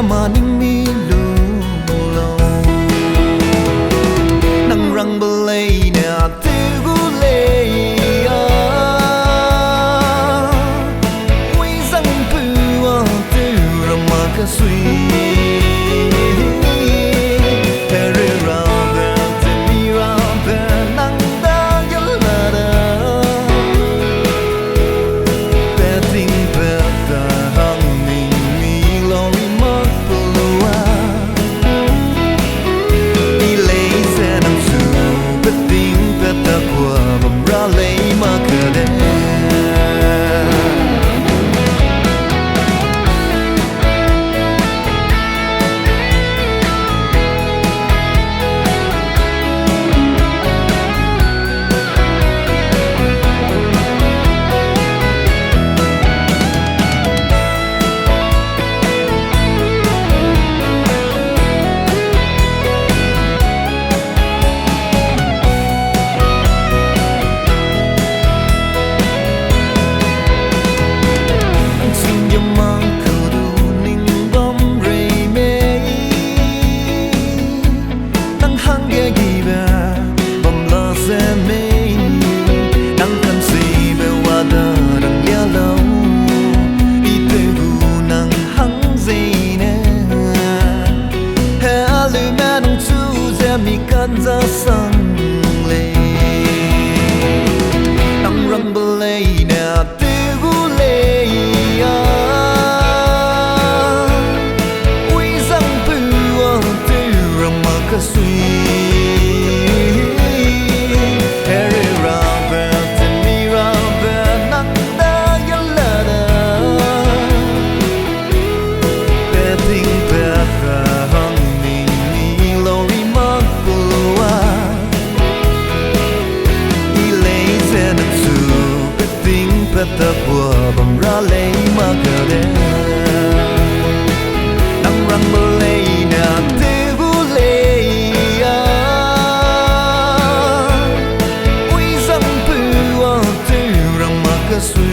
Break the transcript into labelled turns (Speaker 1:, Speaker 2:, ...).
Speaker 1: mà ninh mi lu lâu nang răng bờ lây nè tiêu gu lây uy răng bùa tiêu ra mà cái suy ra sang lê nang răng bờ lê nè tiêu gu lê uy răng bùa tiêu ra mà cái suy ta bùa bầm ra lấy mà cờ đen nang răng mơ lấy nè tiêu gu lấy uy răng bùa tiêu ra mà cái suy